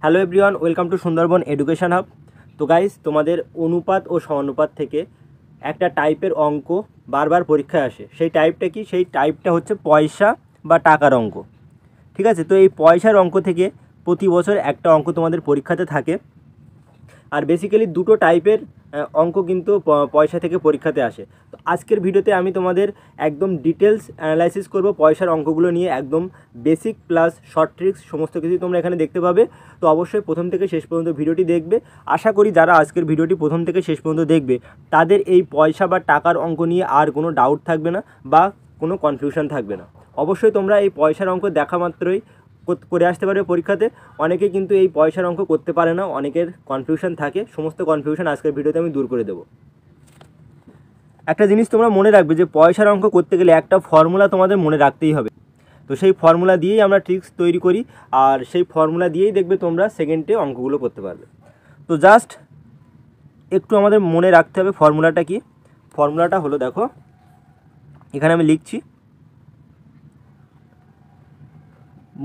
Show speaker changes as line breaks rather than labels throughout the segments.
Hello everyone, welcome to Sundarban education hub. তো guys, তোমাদের অনুপাত ও সমানুপাত থেকে একটা টাইপের অঙ্ক বারবার পরীক্ষায় আসে। সেই টাইপটা কি? সেই টাইপটা হচ্ছে পয়সা বা টাকার অঙ্ক। ঠিক আছে, তো এই পয়সার অঙ্ক থেকে প্রতি বছর একটা অঙ্ক তোমাদের পরীক্ষাতে থাকে। আর বেসিক্যালি দুটো টাইপের অঙ্ক কিন্তু পয়সা থেকে পরীক্ষাতে আসে। তো আজকের ভিডিওতে আমি তোমাদের একদম ডিটেলস অ্যানালাইসিস করব পয়সার অঙ্কগুলো নিয়ে, একদম বেসিক প্লাস শর্ট ট্রিক্স সমস্ত কিছুই তোমরা এখানে দেখতে পাবে। তো অবশ্যই প্রথম থেকে শেষ পর্যন্ত ভিডিওটি দেখবে। আশা করি যারা আজকের ভিডিওটি প্রথম থেকে শেষ পর্যন্ত দেখবে তাদের এই পয়সা বা টাকার অঙ্ক নিয়ে আর কোনো ডাউট থাকবে না বা কোনো কনফিউশন থাকবে না। অবশ্যই তোমরা এই পয়সার অঙ্ক দেখা মাত্রই করে আসতে পারবে পরীক্ষাতে। অনেকে কিন্তু এই পয়সার অঙ্ক করতে পারে না, অনেকের কনফিউশন থাকে। সমস্ত কনফিউশন আজকের ভিডিওতে আমি দূর করে দেবো। একটা জিনিস তোমরা মনে রাখবে যে পয়সার অঙ্ক করতে গেলে একটা ফর্মুলা তোমাদের মনে রাখতেই হবে। তো সেই ফর্মুলা দিয়েই আমরা ট্রিক্স তৈরি করি, আর সেই ফর্মুলা দিয়েই দেখবে তোমরা সেকেন্ডে অঙ্কগুলো করতে পারবে। তো জাস্ট একটু আমাদের মনে রাখতে হবে ফর্মুলাটা কি। ফর্মুলাটা হলো, দেখো এখানে আমি লিখছি,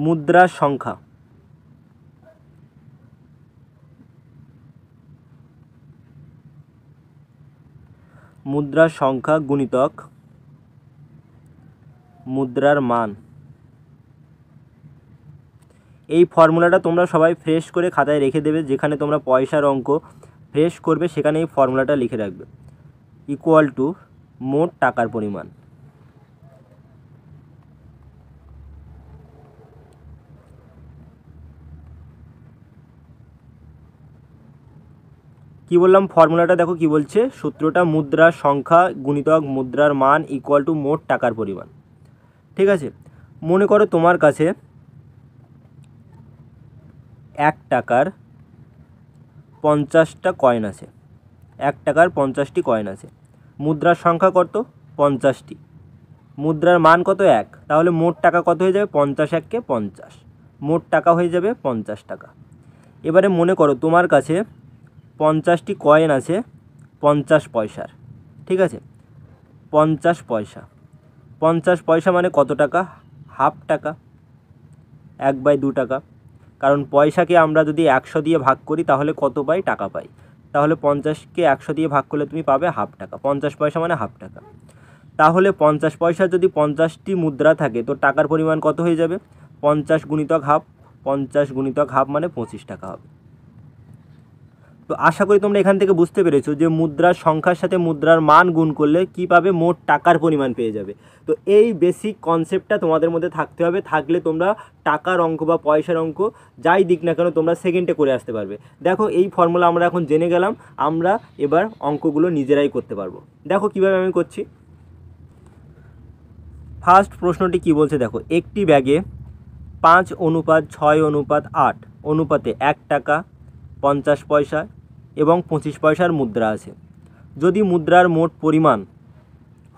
মুদ্রার সংখ্যা গুণিতক মুদ্রার মান। এই ফর্মুলাটা তোমরা সবাই ফ্রেশ করে খাতায় রেখে দেবে। যেখানে তোমরা পয়সার অঙ্ক ফ্রেশ করবে সেখানে এই ফর্মুলাটা লিখে রাখবে, ইকুয়াল টু মোট টাকার পরিমাণ। কি বললাম? ফর্মুলাটা দেখো কি বলছে, সূত্রটা মুদ্রার সংখ্যা গুণিতক মুদ্রার মান ইকুয়াল টু মোট টাকার পরিমাণ। ঠিক আছে, মনে করো তোমার কাছে 1 টাকার 50টা কয়েন আছে। 1 টাকার 50টি কয়েন আছে। মুদ্রার সংখ্যা কত? 50টি। মুদ্রার মান কত? 1। তাহলে মোট টাকা কত হয়ে যাবে? 50 1 50। মোট টাকা হয়ে যাবে 50 টাকা। এবারে মনে করো তোমার কাছে 50টি কয়েন আছে 50 পয়সার। ঠিক আছে, 50 পয়সা। 50 পয়সা মানে কত টাকা? হাফ টাকা, 1/2 টাকা। কারণ পয়সাকে আমরা যদি 100 দিয়ে ভাগ করি তাহলে কত পাই? টাকা পাই। তাহলে 50কে 100 দিয়ে ভাগ করলে তুমি পাবে হাফ টাকা। 50 পয়সা মানে হাফ টাকা। তাহলে 50 পয়সা যদি 50টি মুদ্রা থাকে তো টাকার পরিমাণ কত হয়ে যাবে? 50 গুণিতক হাফ। 50 গুণিতক হাফ মানে 25 টাকা হবে। তো আশা করি তোমরা এখান থেকে বুঝতে পেরেছো যে মুদ্রার সংখ্যার সাথে মুদ্রার মান গুণ করলে কী পাবে? মোট টাকার পরিমাণ পেয়ে যাবে। তো এই বেসিক কনসেপ্টটা তোমাদের মধ্যে থাকতে হবে। থাকলে তোমরা টাকার অঙ্ক বা পয়সার অঙ্ক যাই দিক না কেন তোমরা সেকেন্ডে করে আসতে পারবে। দেখো, এই ফর্মুলা আমরা এখন জেনে গেলাম, আমরা এবার অঙ্কগুলো নিজেরাই করতে পারবো। দেখো কীভাবে আমি করছি। ফার্স্ট প্রশ্নটি কি বলছে দেখো, একটি ব্যাগে 5:6:8 অনুপাতে 1 টাকা 50 পয়সা এবং 25 পয়সার মুদ্রা আছে। যদি মুদ্রার মোট পরিমাণ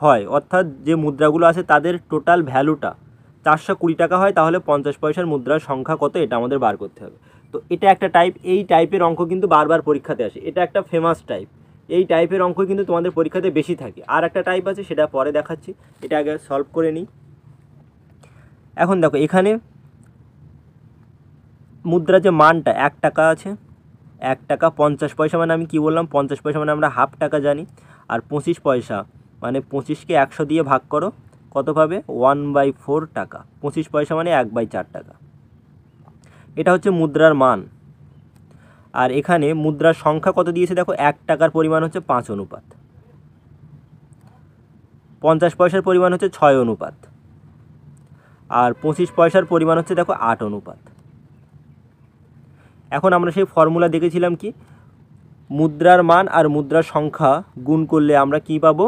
হয়, অর্থাৎ যে মুদ্রাগুলো আছে তাদের টোটাল ভ্যালুটা 420 টাকা হয়, তাহলে 50 পয়সার মুদ্রার সংখ্যা কত এটা আমাদের বার করতে হবে। তো এটা একটা টাইপ। এই টাইপের অঙ্ক কিন্তু বারবার পরীক্ষাতে আসে। এটা একটা ফেমাস টাইপ। এই টাইপের অঙ্ক কিন্তু তোমাদের পরীক্ষাতে বেশি থাকে। আর একটা টাইপ আছে, সেটা পরে দেখাচ্ছি। এটা আগে সলভ করে নিই। এখন দেখো, এখানে মুদ্রা যে মানটা 1 টাকা আছে, 1 টাকা 50 পয়সা মানে আমি কি বললাম? 50 পয়সা মানে আমরা হাফ টাকা জানি। আর 25 পয়সা মানে 25কে 100 দিয়ে ভাগ করো, কত পাবে? 1/4 টাকা। 25 পয়সা মানে 1/4 টাকা। এটা হচ্ছে মুদ্রার মান। আর এখানে মুদ্রার সংখ্যা কত দিয়েছে দেখো, 1 টাকার পরিমাণ হচ্ছে 5 অনুপাত, 50 পয়সার পরিমাণ হচ্ছে 6 অনুপাত, আর 25 পয়সার পরিমাণ হচ্ছে দেখো 8 অনুপাত। এখন আমরা সেই ফর্মুলা দেখেছিলাম কি, মুদ্রার মান আর মুদ্রার সংখ্যা গুণ করলে আমরা কি পাবো?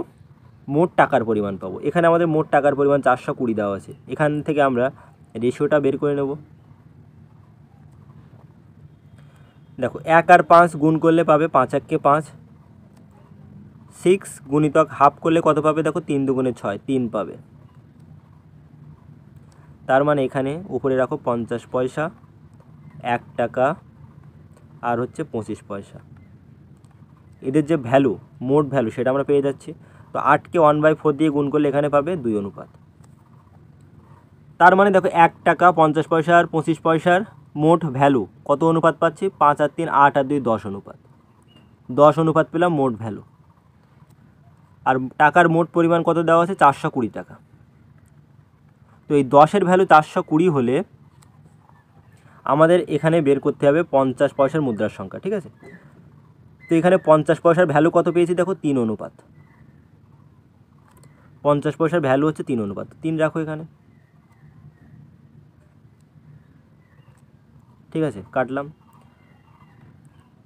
মোট টাকার পরিমাণ পাবো। এখানে আমাদের মোট টাকার পরিমাণ 420 দেওয়া আছে। এখান থেকে আমরা রেশিওটা বের করে নেব। দেখো, 1 আর 5 গুণ করলে পাবে 5 1 5। 6 গুণিতক হাফ করলে কত পাবে? দেখো 3 2 6, 3 পাবে। তার মানে এখানে উপরে রাখো 50 পয়সা, 1 টাকা আর হচ্ছে 25 পয়সা। এদের যে ভ্যালু, মোট ভ্যালু, সেটা আমরা পেয়ে যাচ্ছি। তো 8কে 1/4 দিয়ে গুণ করলে এখানে পাবে 2 অনুপাত। তার মানে দেখো 1 টাকা 50 পয়সা আর 25 পয়সার মোট ভ্যালু কত অনুপাত পাচ্ছি? 5 আর 3 8 আর 2 10 অনুপাত। 10 অনুপাত পেলাম মোট ভ্যালু। আর টাকার মোট পরিমাণ কত দেওয়া আছে? 420 টাকা। তো এই 10-এর ভ্যালু 420 হলে আমাদের এখানে বের করতে হবে 50 পয়সার মুদ্রার সংখ্যা, ঠিক আছে? তো এখানে 50 পয়সার ভ্যালু কত পেয়েছি দেখো? 3 অনুপাত। 50 পয়সার ভ্যালু হচ্ছে 3 অনুপাত। 3 রাখো এখানে, ঠিক আছে? কাটলাম।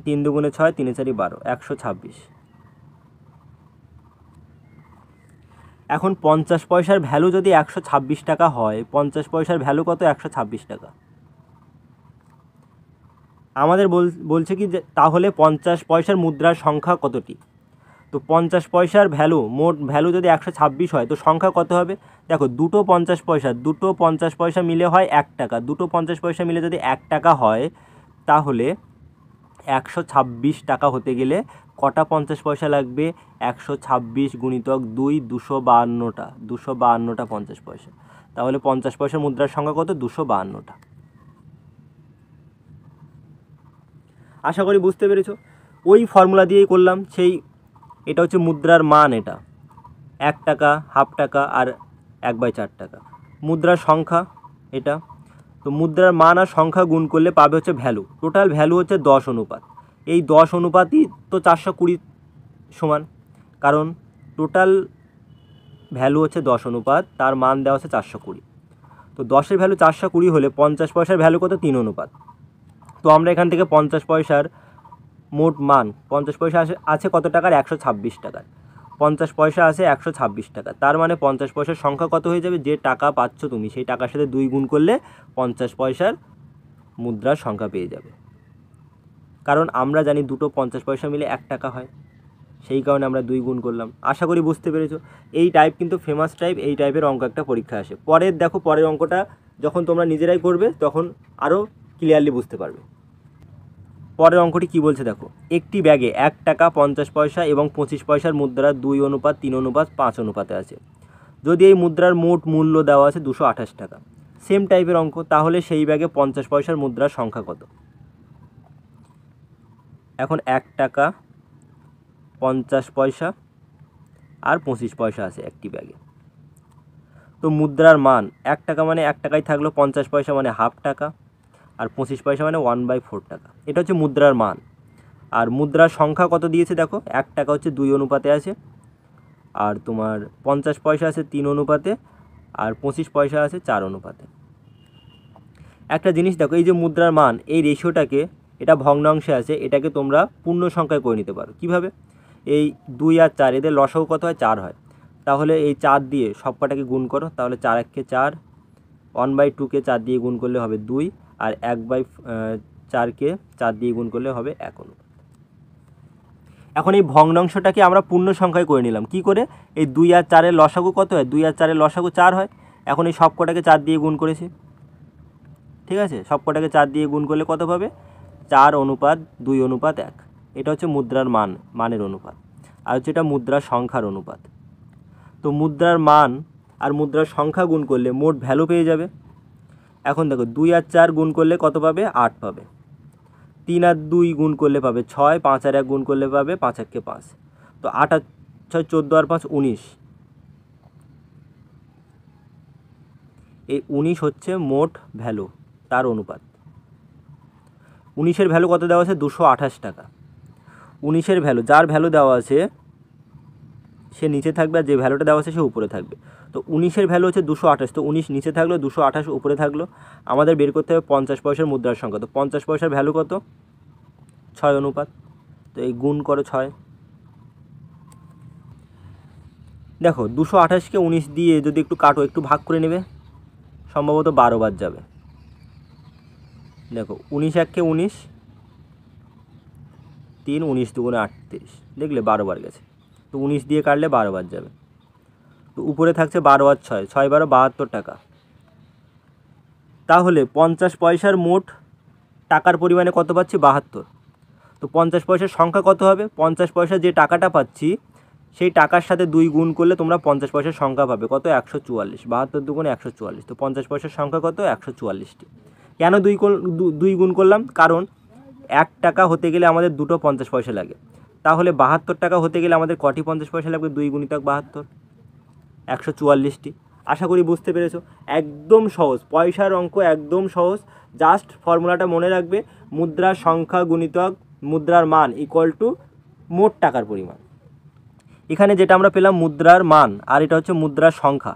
3 দুগুণে 6, 3 4 12, 126। এখন 50 পয়সার ভ্যালু যদি 126 টাকা হয়, 50 পয়সার ভ্যালু কত? 126 টাকা। আমাদের বলছে কি যে তাহলে 50 পয়সার মুদ্রার সংখ্যা কতটি? তো 50 পয়সার ভ্যালু, মোট ভ্যালু যদি 126 হয় তো সংখ্যা কত হবে? দেখো, দুটো 50 পয়সা মিলে হয় 1 টাকা। দুটো 50 পয়সা মিলে যদি 1 টাকা হয় তাহলে 126 টাকা হতে গেলে কটা 50 পয়সা লাগবে? 126 গুণিতক 2, 252টা। 252টা 50 পয়সা। তাহলে 50 পয়সার মুদ্রার সংখ্যা কত? 252টা। আশা করি বুঝতে পেরেছো। ওই ফর্মুলা দিয়েই করলাম। এটা হচ্ছে মুদ্রার মান, এটা 1 টাকা, হাফ টাকা আর 1/4 টাকা। মুদ্রার সংখ্যা এটা। তো মুদ্রার মান আর সংখ্যা গুণ করলে পাবে হচ্ছে ভ্যালু। টোটাল ভ্যালু হচ্ছে 10 অনুপাত। এই 10 অনুপাতই তো 420 সমান, কারণ টোটাল ভ্যালু হচ্ছে 10 অনুপাত, তার মান দেওয়া হচ্ছে 420। তো 10-এর ভ্যালু 420 হলে 50 পয়সার ভ্যালু কত? 3 অনুপাত। তো আমরা এখান থেকে 50 পয়সার মোট মান, 50 পয়সা আছে কত টাকার? 126 টাকার। 50 পয়সা আছে 126 টাকা। তার মানে 50 পয়সার সংখ্যা কত হয়ে যাবে? যে টাকা পাচ্ছ তুমি সেই টাকার সাথে 2 গুণ করলে 50 পয়সার মুদ্রার সংখ্যা পেয়ে যাবে। কারণ আমরা জানি দুটো 50 পয়সা মিলে 1 টাকা হয়, সেই কারণে আমরা 2 গুণ করলাম। আশা করি বুঝতে পেরেছো। এই টাইপ কিন্তু ফেমাস টাইপ, এই টাইপের অঙ্ক একটা পরীক্ষা আসে। পরের দেখো, পরের অঙ্কটা যখন তোমরা নিজেরাই করবে তখন আরও ক্লিয়ারলি বুঝতে পারবে। পরের অঙ্কটি কি বলছে দেখো, একটি ব্যাগে 1 টাকা 50 পয়সা এবং 25 পয়সার মুদ্রা 2 অনুপাত 3 অনুপাত 5 অনুপাতে আছে। যদি এই মুদ্রার মোট মূল্য দেওয়া আছে 228 টাকা। সেম টাইপের অঙ্ক। তাহলে সেই ব্যাগে 50 পয়সার মুদ্রার সংখ্যা কত? এখন 1 টাকা 50 পয়সা আর 25 পয়সা আছে একটি ব্যাগে। তো মুদ্রার মান 1 টাকা মানে 1 টাকাই থাকলো, 50 পয়সা মানে হাফ টাকা, আর 25 পয়সা মানে 1/4 টাকা। এটা হচ্ছে মুদ্রার মান। আর মুদ্রার সংখ্যা কত দিয়েছে দেখো, 1 টাকা হচ্ছে 2 অনুপাতে আছে, আর তোমার 50 পয়সা আছে 3 অনুপাতে, আর 25 পয়সা আছে 4 অনুপাতে। একটা জিনিস দেখো, এই যে মুদ্রার মান, এই রেশিওটাকে, এটা ভগ্নাংশে আছে, এটাকে তোমরা পূর্ণ সংখ্যায় করে নিতে পারো। কিভাবে? এই 2 আর 4 এদের লসাগু কত হয়? 4 হয়। তাহলে এই 4 দিয়ে সব কটাকে গুণ করো, তাহলে 4 1-কে 4, 1/2-কে 4 দিয়ে গুণ করলে হবে 2, আর 1/4-কে 4 দিয়ে গুণ করলে হবে 1 অনুপাত। এখন এই ভগ্নাংশটাকে আমরা পূর্ণ সংখ্যায় করে নিলাম। কি করে? এই 2 আর 4-এর লসাগু কত হয়? 2 আর 4-এর লসাগু 4 হয়। এখন এই সব কটাকে 4 দিয়ে গুণ করেছি, ঠিক আছে? সব কটাকে 4 দিয়ে গুণ করলে কত পাবে? 4 অনুপাত 2 অনুপাত 1। এটা হচ্ছে মুদ্রার মানের অনুপাত, আর হচ্ছে এটা মুদ্রার সংখ্যার অনুপাত। তো মুদ্রার মান আর মুদ্রার সংখ্যা গুণ করলে মোট ভ্যালু পেয়ে যাবে। এখন দেখো, 2 আর 4 গুণ করলে কত পাবে? 8 পাবে। 3 আর 2 গুণ করলে পাবে 6, 5 আর 1 গুণ করলে পাবে 5 1-কে 5। তো 8 আর 6 14 আর 5 19। এই 19 হচ্ছে মোট ভ্যালু, তার অনুপাত। 19-এর ভ্যালু কত দেওয়া আছে? 228 টাকা। 19-এর ভ্যালু, যার ভ্যালু দেওয়া আছে সে নিচে থাকবে, আর যে ভ্যালুটা দেওয়া আছে সে উপরে থাকবে। তো 19-এর ভ্যালু হচ্ছে 228। তো 19 নিচে থাকলো, 228 উপরে থাকলো। আমাদের বের করতে হবে 50 পয়সার মুদ্রার সংখ্যা। তো 50 পয়সার ভ্যালু কত? 6 অনুপাত। তো এই গুণ করো 6। দেখো, 228-কে 19 দিয়ে যদি একটু কাটো, একটু ভাগ করে নেবে, সম্ভবত 12 বার যাবে। দেখো, 19 1-কে 19, 3, 19 2 38, দেখলে 12 বার গেছে। তো 19 দিয়ে কাটলে 12 বার যাবে। তো উপরে থাকছে 12 আর 6, 6 12 72 টাকা। তাহলে 50 পয়সার মোট টাকার পরিমাণে কত পাচ্ছি? 72। তো 50 পয়সার সংখ্যা কত হবে? 50 পয়সা যে টাকাটা পাচ্ছি সেই টাকার সাথে 2 গুণ করলে তোমরা 50 পয়সার সংখ্যা পাবে কত? 144। 72 দুগুণে 144। তো 50 পয়সার সংখ্যা কত? 144টি। কেন দুই গুণ করলাম? কারণ 1 টাকা হতে গেলে আমাদের দুটো 50 পয়সা লাগে, তাহলে 72 টাকা হতে গেলে আমাদের কটি 50 পয়সা লাগবে? 2 গুণিতক 72, 144টি। আশা করি বুঝতে পেরেছো। একদম সহজ, পয়সার অঙ্ক একদম সহজ। জাস্ট ফর্মুলাটা মনে রাখবে, মুদ্রার সংখ্যা গুণিতক মুদ্রার মান ইকুয়াল টু মোট টাকার পরিমাণ। এখানে যেটা আমরা পেলাম মুদ্রার মান, আর এটা হচ্ছে মুদ্রার সংখ্যা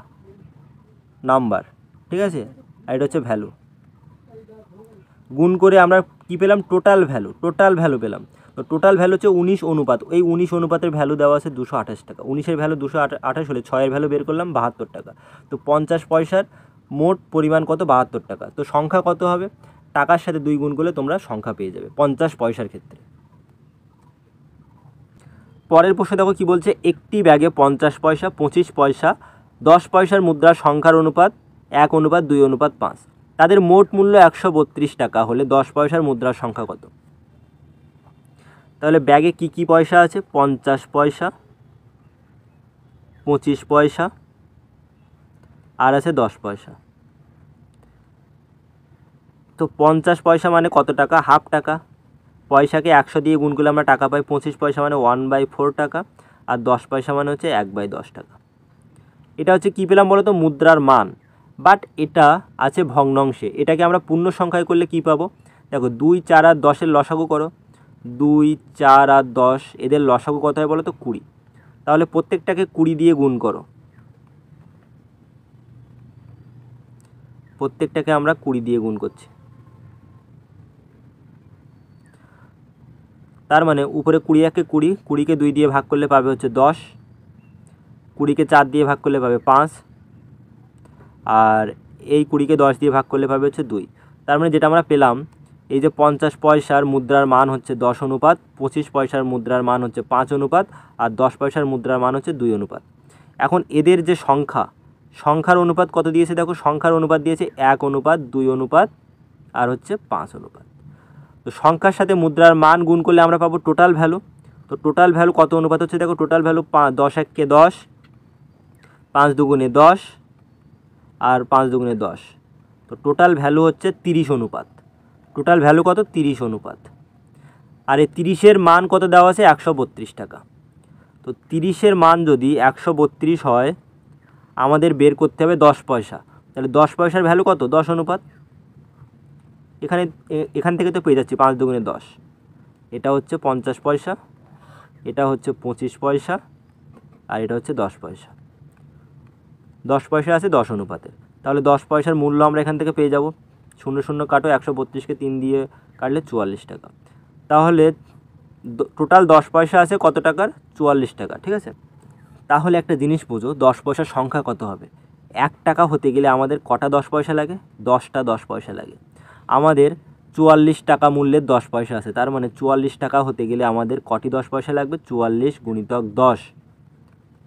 নাম্বার, ঠিক আছে, আর এটা হচ্ছে ভ্যালু। গুণ করে আমরা কি পেলাম? টোটাল ভ্যালু পেলাম। তো টোটাল ভ্যালু হচ্ছে 19 অনুপাত। এই 19 অনুপাতের ভ্যালু দেওয়া আছে 228 টাকা। 19-এর ভ্যালু 228 হলে 6-এর ভ্যালু বের করলাম 72 টাকা। তো 50 পয়সার মোট পরিমাণ কত? 72 টাকা। তো সংখ্যা কত হবে? টাকার সাথে 2 গুণ করলে তোমরা সংখ্যা পেয়ে যাবে 50 পয়সার ক্ষেত্রে। পরের প্রশ্ন দেখো কি বলছে, একটি ব্যাগে 50 পয়সা, 25 পয়সা, 10 পয়সার মুদ্রার সংখ্যার অনুপাত 1:2:5। তাদের মোট মূল্য 132 টাকা হলে 10 পয়সার মুদ্রার সংখ্যা কত? তাহলে ব্যাগে কি কি পয়সা আছে? 50 পয়সা, 25 পয়সা, আর আছে 10 পয়সা। তো 50 পয়সা মানে কত টাকা? হাফ টাকা। পয়সাকে 100 দিয়ে গুণ করলে আমরা টাকা পাই। 25 পয়সা মানে 1/4 টাকা, আর 10 পয়সা মানে হচ্ছে 1/10 টাকা। এটা হচ্ছে কী পেলাম বলো তো? মুদ্রার মান। বাট এটা আছে ভগ্নাংশে। এটাকে আমরা পূর্ণ সংখ্যায় করলে কি পাবো? দেখো 2, 4 আর 10-এর লসাগু করো। 2, 4 আর 10 এদের লসাগু কত হয় বলো তো? 20। তাহলে প্রত্যেকটাকে 20 দিয়ে গুণ করো। প্রত্যেকটাকে আমরা 20 দিয়ে গুণ করছি। তার মানে উপরে 20 20, 20-কে 2 দিয়ে ভাগ করলে পাবে হচ্ছে 10, 20-কে 4 দিয়ে ভাগ করলে পাবে 5, আর এই 20-কে 10 দিয়ে ভাগ করলে পাবে হচ্ছে 2। তার মানে যেটা আমরা পেলাম, এই যে 50 পয়সার মুদ্রার মান হচ্ছে 10 অনুপাত, 25 পয়সার মুদ্রার মান হচ্ছে 5 অনুপাত, আর 10 পয়সার মুদ্রার মান হচ্ছে 2 অনুপাত। এখন এদের যে সংখ্যার অনুপাত কত দিয়েছে? দেখো সংখ্যার অনুপাত দিয়েছে 1:2 অনুপাত আর হচ্ছে 5 অনুপাত। তো সংখ্যার সাথে মুদ্রার মান গুণ করলে আমরা পাবো টোটাল ভ্যালু। তো টোটাল ভ্যালু কত অনুপাত হচ্ছে? দেখো টোটাল ভ্যালু 10-1-কে 10, 5-2 10, আর 5-2 10। তো টোটাল ভ্যালু হচ্ছে 30 অনুপাত। টোটাল ভ্যালু কত? 30 অনুপাত। আর এই 30-এর মান কত দেওয়া আছে? 132 টাকা। তো 30-এর মান যদি 132 হয়, আমাদের বের করতে হবে 10 পয়সা। তাহলে 10 পয়সার ভ্যালু কত? 10 অনুপাত। এখান থেকে তো পেয়ে যাচ্ছি 5-2 10। এটা হচ্ছে 50 পয়সা, এটা হচ্ছে 25 পয়সা, আর এটা হচ্ছে 10 পয়সা। 10 পয়সা আছে 10 অনুপাতে। তাহলে 10 পয়সার মূল্য আমরা এখান থেকে পেয়ে যাব। 0 কাটো, 132-কে 3 দিয়ে কাটলে 44 টাকা। তাহলে টোটাল 10 পয়সা আছে কত টাকার? 44 টাকা, ঠিক আছে। তাহলে একটা জিনিস বোঝো, 10 পয়সার সংখ্যা কত হবে? 1 টাকা হতে গেলে আমাদের কটা 10 পয়সা লাগে? 10টা 10 পয়সা লাগে। আমাদের 44 টাকা মূল্যের 10 পয়সা আছে, তার মানে 44 টাকা হতে গেলে আমাদের কটি 10 পয়সা লাগবে? 44 গুণিতক 10,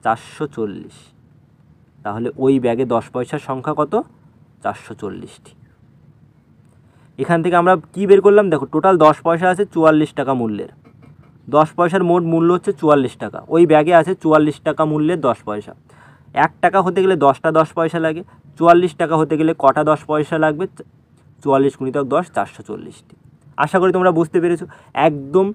440। তাহলে ওই ব্যাগে 10 পয়সার সংখ্যা কত? 440টি। এখান থেকে আমরা কি বের করলাম? দেখো টোটাল 10 পয়সা আছে 44 টাকা মূল্যের। 10 পয়সার মোট মূল্য হচ্ছে 44 টাকা। ওই ব্যাগে আছে 44 টাকা মূল্যের 10 পয়সা। 1 টাকা হতে গেলে 10টা 10 পয়সা লাগে। 44 টাকা হতে গেলে কটা 10 পয়সা লাগবে? 44 গুণিতক 10, 440টি। আশা করি তোমরা বুঝতে পেরেছো। একদম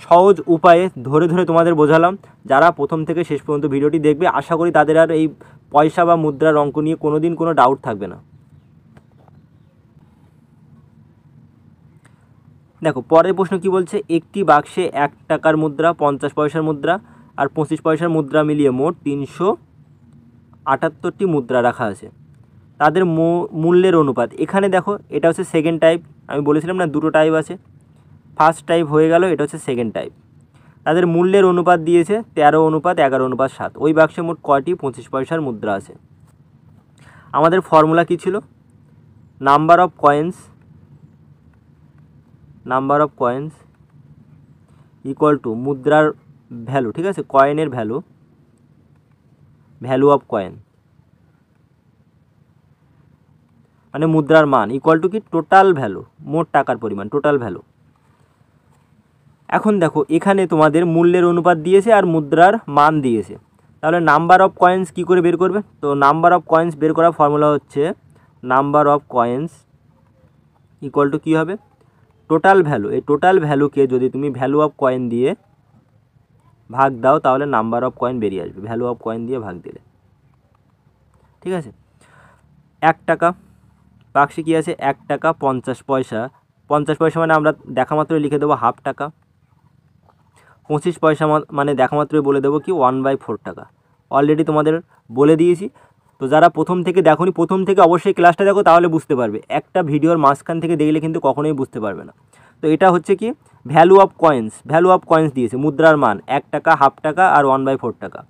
সহজ উপায়ে ধরে ধরে তোমাদের বোঝালাম। যারা প্রথম থেকে শেষ পর্যন্ত ভিডিওটি দেখবে, আশা করি তাদের আর এই পয়সা বা মুদ্রার অঙ্ক নিয়ে কোনো দিন কোনো ডাউট থাকবে না। দেখো পরের প্রশ্ন কি বলছে, একটি বাক্সে 1 টাকার মুদ্রা, 50 পয়সার মুদ্রা আর 25 পয়সার মুদ্রা মিলিয়ে মোট 378টি মুদ্রা রাখা আছে। তাদের মূল্যের অনুপাত। এখানে দেখো এটা হচ্ছে সেকেন্ড টাইপ। আমি বলেছিলাম না দুটো টাইপ আছে, ফার্স্ট টাইপ হয়ে গেল, এটা হচ্ছে সেকেন্ড টাইপ। তাদের মূল্যের অনুপাত দিয়েছে 13:11:7। ওই বাক্সে মোট কয়টি 25 পয়সার মুদ্রা আছে? আমাদের ফর্মুলা কি ছিল? Number of coins equal two মুদ্রার ভ্যালু, ঠিক আছে, কয়েনের ভ্যালু অফ কয়েন মানে মুদ্রার মান ইকুয়াল টু কি? টোটাল ভ্যালু, মোট টাকার পরিমাণ, টোটাল ভ্যালু। এখন দেখো এখানে তোমাদের মূল্যের অনুপাত দিয়েছে আর মুদ্রার মান দিয়েছে। তাহলে নাম্বার অফ কয়েন্স কী করে বের করবে? তো নাম্বার অফ কয়েন্স বের করার ফর্মুলা হচ্ছে number of coins equal to কী হবে, টোটাল ভ্যালু। এই টোটাল ভ্যালুকে যদি তুমি ভ্যালু অফ কয়েন দিয়ে ভাগ দাও তাহলে নাম্বার অফ কয়েন বেরিয়ে আসবে, ভ্যালু অফ কয়েন দিয়ে ভাগ দিলে। ঠিক আছে, 1 টাকা বাক্সে কী আছে, 1 টাকা 50 পয়সা। 50 পয়সা মানে আমরা দেখা মাত্রই লিখে দেবো হাফ টাকা। 25 পয়সা মানে দেখা মাত্রই বলে দেবো কি 1/4 টাকা। অলরেডি তোমাদের বলে দিয়েছি। তো যারা প্রথম থেকে দেখোনি, প্রথম থেকে অবশ্যই ক্লাসটা দেখো, তাহলে বুঝতে পারবে। একটা ভিডিওর মাঝখান থেকে দেখলে কিন্তু কখনোই বুঝতে পারবে না। তো এটা হচ্ছে কি value of coins, value of coins দিয়েছে, মুদ্রার মান 1 টাকা, হাফ টাকা আর 1/4 টাকা।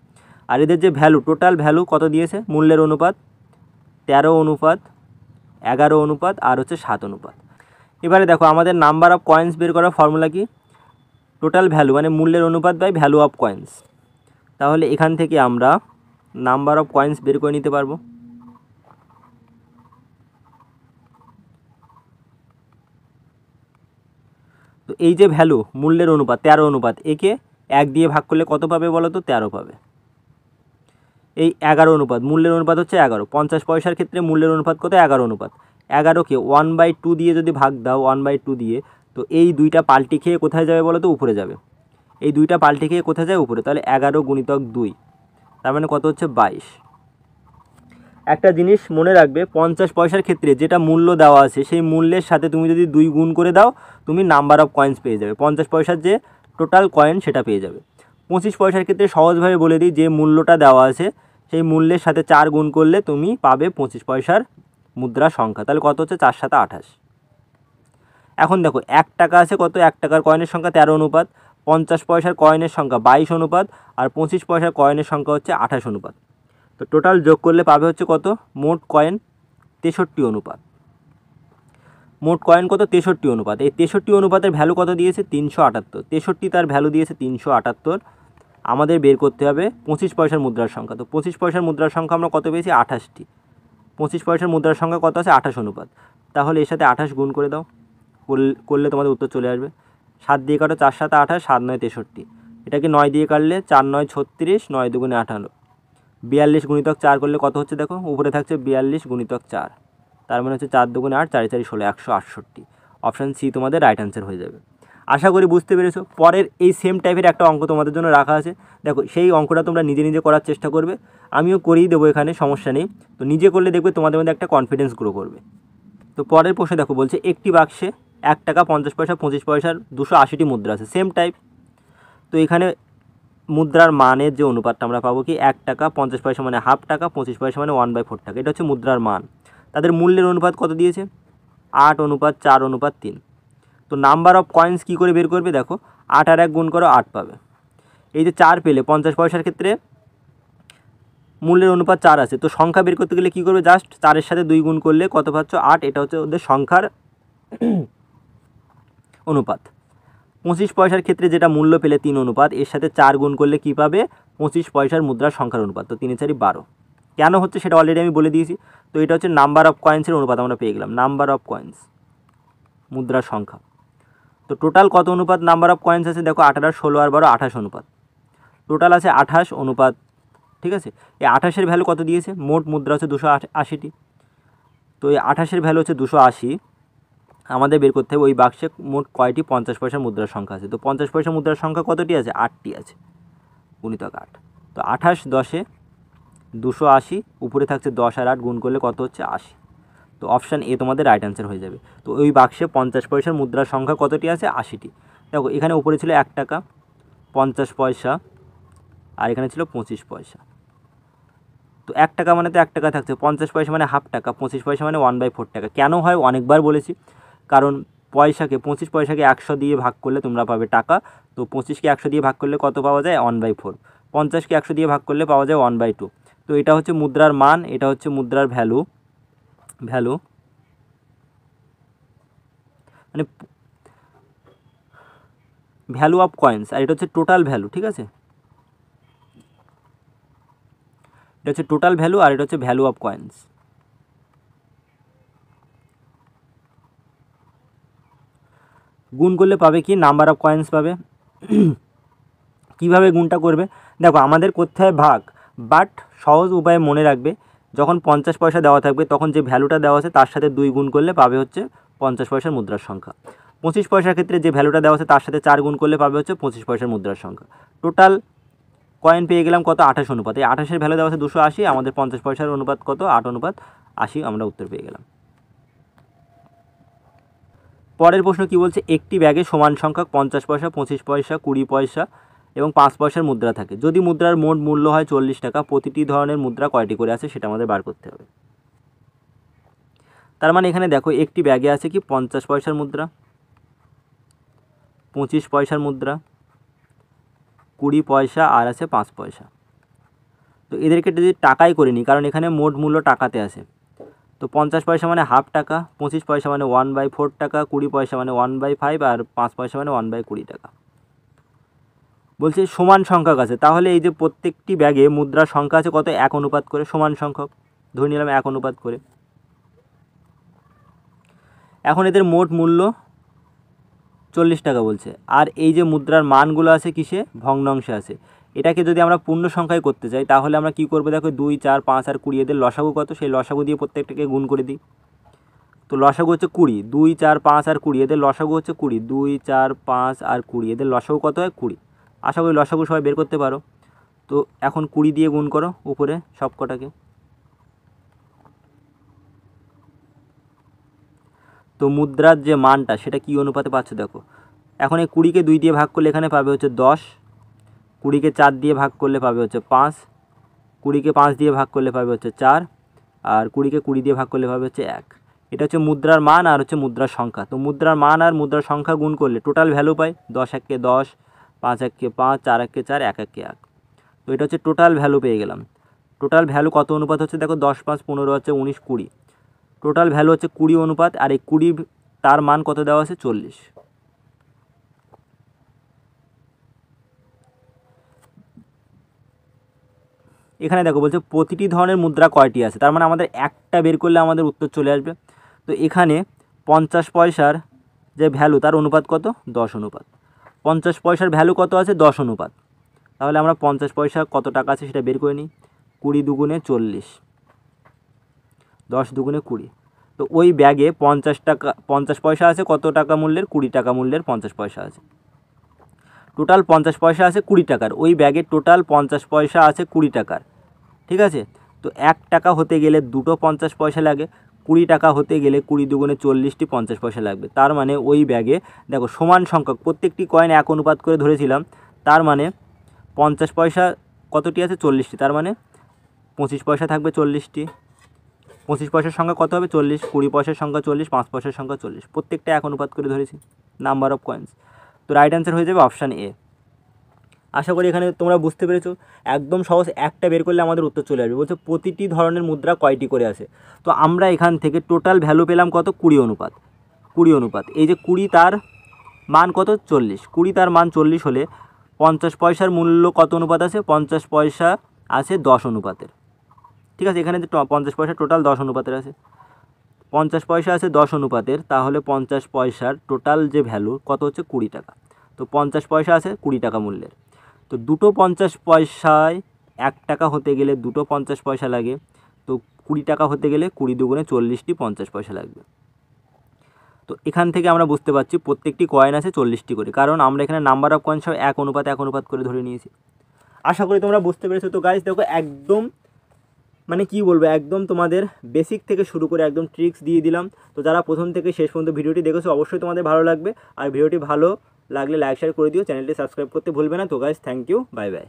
আর এদের যে ভ্যালু, টোটাল ভ্যালু কত দিয়েছে, মূল্যের অনুপাত 13 অনুপাত 11 অনুপাত আর হচ্ছে 7 অনুপাত। এবারে দেখো আমাদের নাম্বার অফ কয়েন্স বের করার ফর্মুলা কি, টোটাল ভ্যালু মানে মূল্যের অনুপাত বাই ভ্যালু অফ কয়েন্স। তাহলে এখান থেকে আমরা নাম্বার অফ কয়েন্স বের করে নিতে পারবো। তো এই যে ভ্যালু মূল্যের অনুপাত 13 অনুপাত, একে 1 দিয়ে ভাগ করলে কত পাবে বলো তো, 13 পাবে। এই 11 অনুপাত, মূল্যের অনুপাত হচ্ছে 11, 50 পয়সার ক্ষেত্রে মূল্যের অনুপাত কত, 11 অনুপাত। 11কে 1/2 দিয়ে যদি ভাগ দাও, 1/2 দিয়ে, তো এই দুইটা পাল্টি খেয়ে কোথায় যাবে বলো তো, উপরে যাবে। এই দুইটা পাল্টি খেয়ে কোথায় যায়, উপরে। তাহলে 11 গুণিতক 2, তার মানে কত হচ্ছে 22। একটা জিনিস মনে রাখবে, 50 পয়সার ক্ষেত্রে যেটা মূল্য দেওয়া আছে সেই মূল্যের সাথে তুমি যদি 2 গুণ করে দাও, তুমি নাম্বার অফ কয়েন্স পেয়ে যাবে। 50 পয়সার যে টোটাল কয়েন সেটা পেয়ে যাবে। 25 পয়সার ক্ষেত্রে সহজভাবে বলে দিই, যে মূল্যটা দেওয়া আছে সেই মূল্যের সাথে 4 গুণ করলে তুমি পাবে 25 পয়সার মুদ্রার সংখ্যা। তাহলে কত হচ্ছে, 4 7 28। এখন দেখো 1 টাকা আছে কত, 1 টাকার কয়েনের সংখ্যা 13 অনুপাত, 50 পয়সার কয়েনের সংখ্যা 22 অনুপাত আর 25 পয়সার কয়েনের সংখ্যা হচ্ছে 28 অনুপাত। তো টোটাল যোগ করলে পাবে হচ্ছে কত, মোট কয়েন 63 অনুপাত। মোট কয়েন কত, 63 অনুপাত। এই 63 অনুপাতের ভ্যালু কত দিয়েছে, 378। 63 তার ভ্যালু দিয়েছে 378। আমাদের বের করতে হবে 25 পয়সার মুদ্রার সংখ্যা। তো 25 পয়সার মুদ্রার সংখ্যা আমরা কত পেয়েছি, 28টি। 25 পয়সার মুদ্রার সংখ্যা কত আছে, 28 অনুপাত। তাহলে এর সাথে 28 গুণ করে দাও, করলে তোমাদের উত্তর চলে আসবে। 7 দিয়ে কাটো, 4 7 28, 7 9 63। এটাকে 9 দিয়ে কাটলে 4 9 36, 9 দুগুণে 58। 42 গুণিতক 4 করলে কত হচ্ছে দেখো, উপরে থাকছে 42 গুণিতক 4, তার মানে হচ্ছে 4 দুগুণে 8, 4 4 16, 168। অপশান সি তোমাদের রাইট অ্যান্সার হয়ে যাবে। আশা করি বুঝতে পেরেছো। পরের এই সেম টাইপের একটা অঙ্ক তোমাদের জন্য রাখা আছে। দেখো সেই অঙ্কটা তোমরা নিজে নিজে করার চেষ্টা করবে, আমিও করেই দেবো, এখানে সমস্যা নেই। তো নিজে করলে দেখবে তোমাদের মধ্যে একটা কনফিডেন্স গ্রো করবে। তো পরের প্রশ্ন দেখো, বলছে একটি বাক্সে 1 টাকা 50 পয়সা 25 পয়সার 280টি মুদ্রা আছে, সেম টাইপ। তো এখানে মুদ্রার মানের যে অনুপাতটা আমরা পাবো কি, 1 টাকা 50 পয়সা মানে হাফ টাকা, 25 পয়সা মানে 1/4 টাকা। এটা হচ্ছে মুদ্রার মান। তাদের মূল্যের অনুপাত কত দিয়েছে, 8 অনুপাত 4 অনুপাত 3। তো নাম্বার অফ কয়েন্স কী করে বের করবে, দেখো 8 আর 1 গুণ করো, 8 পাবে। এই যে 4 পেলে, 50 পয়সার ক্ষেত্রে মূল্যের অনুপাত 4 আছে, তো সংখ্যা বের করতে গেলে কী করবে, জাস্ট 4-এর সাথে 2 গুণ করলে কত পাচ্ছ, 8। এটা হচ্ছে ওদের সংখ্যার অনুপাত। 25 পয়সার ক্ষেত্রে যেটা মূল্য পেলে 3 অনুপাত, এর সাথে 4 গুণ করলে কী পাবে, 25 পয়সার মুদ্রার সংখ্যার অনুপাত। তো 3 4 12। কেন হচ্ছে সেটা অলরেডি আমি বলে দিয়েছি। তো এটা হচ্ছে নাম্বার অফ কয়েন্সের অনুপাত আমরা পেয়ে গেলাম, নাম্বার অফ কয়েন্স মুদ্রার সংখ্যা। তো টোটাল কত অনুপাত নাম্বার অফ কয়েন্স আছে, দেখো 8 আর 16 আর 12, 28 অনুপাত। টোটাল আছে 28 অনুপাত। ঠিক আছে, এই 28-এর ভ্যালু কত দিয়েছে, মোট মুদ্রা হচ্ছে 280টি। তো এই 28-এর ভ্যালু হচ্ছে 280। আমাদের বের করতে হবে ওই বাক্সে মোট কয়টি 50 পয়সার মুদ্রার সংখ্যা আছে। তো 50 পয়সা মুদ্রার সংখ্যা কতটি আছে, 8টি আছে, গুণিতক 8। তো 28 10-এ 280, উপরে থাকছে 10 আর 8 গুণ করলে কত হচ্ছে, 80। তো অপশান এ তোমাদের রাইট অ্যান্সার হয়ে যাবে। তো ওই বাক্সে 50 পয়সার মুদ্রার সংখ্যা কতটি আছে, 80টি। দেখো এখানে উপরে ছিল 1 টাকা 50 পয়সা আর এখানে ছিল 25 পয়সা। তো 1 টাকা মানে তো 1 টাকা থাকছে, 50 পয়সা মানে হাফ টাকা, 25 পয়সা মানে 1/4 টাকা। কেন হয় অনেকবার বলেছি, কারণ 25 পয়সাকে 100 দিয়ে ভাগ করলে তোমরা পাবে টাকা। তো 25কে 100 দিয়ে ভাগ করলে কত পাওয়া যায়, 1/4। 50কে 100 দিয়ে ভাগ করলে পাওয়া যায় 1/2। তো এটা হচ্ছে মুদ্রার মান, এটা হচ্ছে মুদ্রার ভ্যালু মানে ভ্যালু অফ কয়েন্স, আর এটা হচ্ছে টোটাল ভ্যালু। ঠিক আছে, এটা হচ্ছে টোটাল ভ্যালু আর এটা হচ্ছে ভ্যালু অফ কয়েন্স। গুণ করলে পাবে কি, নাম্বার অফ কয়েন্স পাবে। কিভাবে গুণটা করবে, দেখো আমাদের করতে হয় ভাগ, বাট সহজ উপায়ে মনে রাখবে, যখন 50 পয়সা দেওয়া থাকবে তখন যে ভ্যালুটা দেওয়া আছে তার সাথে 2 গুণ করলে পাবে হচ্ছে 50 পয়সার মুদ্রার সংখ্যা। 25 পয়সার ক্ষেত্রে যে ভ্যালুটা দেওয়া আছে তার সাথে 4 গুণ করলে পাবে হচ্ছে 25 পয়সার মুদ্রার সংখ্যা। টোটাল কয়েন পেয়ে গেলাম কত, 28 অনুপাত। এই 28-এর ভ্যালু দেওয়া আছে 280, আমাদের 50 পয়সার অনুপাত কত, 8:80, আমরা উত্তর পেয়ে গেলাম। পরের প্রশ্ন কি বলছে, একটি ব্যাগে সমান সংখ্যক 50 পয়সা, 25 পয়সা, 20 পয়সা এবং 5 পয়সার মুদ্রা থাকে। যদি মুদ্রার মোট মূল্য হয় 40 টাকা, প্রতিটি ধরনের মুদ্রা কয়টি করে আছে সেটা আমাদের বার করতে হবে। তার মানে এখানে দেখো একটি ব্যাগে আছে কি 50 পয়সার মুদ্রা, 25 পয়সার মুদ্রা, 20 পয়সা আর আছে 5 পয়সা। তো এদেরকে যদি টাকায় করে নিই, কারণ এখানে মোট মূল্য টাকাতে আছে, তো 50 পয়সা মানে হাফ টাকা, 25 পয়সা মানে 1/4 টাকা, 20 পয়সা মানে 1/5 আর 5 পয়সা মানে 1/20 টাকা। বলছে সমান সংখ্যক আছে, তাহলে এই যে প্রত্যেকটি ব্যাগে মুদ্রার সংখ্যা আছে কত, 1 অনুপাত করে, সমান সংখ্যক ধরে নিলাম 1 অনুপাত করে। এখন এদের মোট মূল্য 40 টাকা বলছে, আর এই যে মুদ্রার মানগুলো আছে কিসে, ভগ্নাংশে আছে। এটাকে যদি আমরা পূর্ণ সংখ্যায় করতে চাই তাহলে আমরা কি করব, দেখো 2, 4, 5 আর 20 এদের লসাগু কত, সেই লসাগু দিয়ে প্রত্যেকটাকে গুণ করে দিই। তো লসাগু হচ্ছে 20, 2, 4, 5 আর 20 এদের লসাগু হচ্ছে 20, 2, 4, 5 আর 20 এদের লসাগু কত হয়, 20। আশা করি লসাগু সবাই বের করতে পারো। তো এখন 20 দিয়ে গুণ করো উপরে সব কটাকে। তো মুদ্রার যে মানটা সেটা কী অনুপাতে পাচ্ছ দেখো। এখন এই 20-কে 2 দিয়ে ভাগ করলে এখানে পাবে হচ্ছে 10, 20-কে 4 দিয়ে ভাগ করলে পাবে হচ্ছে 5, 20-কে 5 দিয়ে ভাগ করলে পাবে হচ্ছে 4, আর 20-কে 20 দিয়ে ভাগ করলে পাবে হচ্ছে 1। এটা হচ্ছে মুদ্রার মান আর হচ্ছে মুদ্রার সংখ্যা। তো মুদ্রার মান আর মুদ্রার সংখ্যা গুণ করলে টোটাল ভ্যালু পাই, 10-1-কে 10, 5-1-কে 5, 4-1-কে 4, 1-1-কে 1। তো এটা হচ্ছে টোটাল ভ্যালু পেয়ে গেলাম। টোটাল ভ্যালু কত অনুপাত হচ্ছে দেখো, 10, 5, 15 হচ্ছে 19, 20। টোটাল ভ্যালু হচ্ছে 20 অনুপাত, আর এই 20 তার মান কত দেওয়া আছে, 40। এখানে দেখো বলছে প্রতিটি ধরনের মুদ্রা কয়টি আছে, তার মানে আমাদের একটা বের করলে আমাদের উত্তর চলে আসবে। তো এখানে 50 পয়সার যে ভ্যালু তার অনুপাত কত, 10 অনুপাত। 50 পয়সার ভ্যালু কত আছে, 10 অনুপাত। তাহলে আমরা 50 পয়সা কত টাকা আছে সেটা বের করে নিই। 20 দুগুণে 40, 10 দুগুণে 20। তো ওই ব্যাগে 50 পয়সা আছে কত টাকা মূল্যের, 20 টাকা মূল্যের 50 পয়সা আছে। টোটাল 50 পয়সা আছে 20 টাকার, ওই ব্যাগে টোটাল 50 পয়সা আছে 20 টাকার, ঠিক আছে। তো 1 টাকা হতে গেলে দুটো 50 পয়সা লাগে, 20 টাকা হতে গেলে 20 দুগুণে 40টি 50 পয়সা লাগবে। তার মানে ওই ব্যাগে দেখো সমান সংখ্যক প্রত্যেকটি কয়েন 1 অনুপাত করে ধরেছিলাম, তার মানে 50 পয়সা কতটি আছে, 40টি, তার মানে 25 পয়সা থাকবে 40টি। 25 পয়সার সংখ্যা কত হবে, 40, 20 পয়সার সংখ্যা 40, 5 পয়সার সংখ্যা 40, প্রত্যেকটা 1 অনুপাত করে ধরেছি, নাম্বার অফ কয়েন্স। তো রাইট অ্যান্সার হয়ে যাবে অপশান এ। আশা করি এখানে তোমরা বুঝতে পেরেছো, একদম সহজ, একটা বের করলে আমাদের উত্তর চলে আসবে। বলছে প্রতিটি ধরনের মুদ্রা কয়টি করে আছে। তো আমরা এখান থেকে টোটাল ভ্যালু পেলাম কত, 20 অনুপাত। 20 অনুপাত, এই যে 20 তার মান কত, 40, 20 তার মান 40 হলে 50 পয়সার মূল্য কত অনুপাত আছে, 50 পয়সা আছে 10 অনুপাতের, ঠিক আছে। এখানে যে 50 পয়সা টোটাল 10 অনুপাতের আছে, 50 পয়সা আছে 10 অনুপাতের, তাহলে 50 পয়সার টোটাল যে ভ্যালু কত হচ্ছে, 20 টাকা। তো 50 পয়সা আছে 20 টাকা মূল্যের। তো দুটো 50 পয়সায় 1 টাকা হতে গেলে দুটো 50 পয়সা লাগে, তো 20 টাকা হতে গেলে 20 দুগুণে 40টি 50 পয়সা লাগবে। তো এখান থেকে আমরা বুঝতে পারছি প্রত্যেকটি কয়েন আছে 40টি করে, কারণ আমরা এখানে নাম্বার অফ কয়েন সব 1 অনুপাত করে ধরে নিয়েছি। আশা করি তোমরা বুঝতে পেরেছো। তো গাইস দেখো একদম মানে কি বলবো, একদম তোমাদের বেসিক থেকে শুরু করে একদম ট্রিক্স দিয়ে দিলাম। তো যারা প্রথম থেকে শেষ পর্যন্ত ভিডিওটি দেখেছো অবশ্যই তোমাদের ভালো লাগবে, আর ভিডিওটি ভালো লাগলে লাইক শেয়ার করে দিও, চ্যানেলটি সাবস্ক্রাইব করতে ভুলবে না। তো guys thank you, bye by.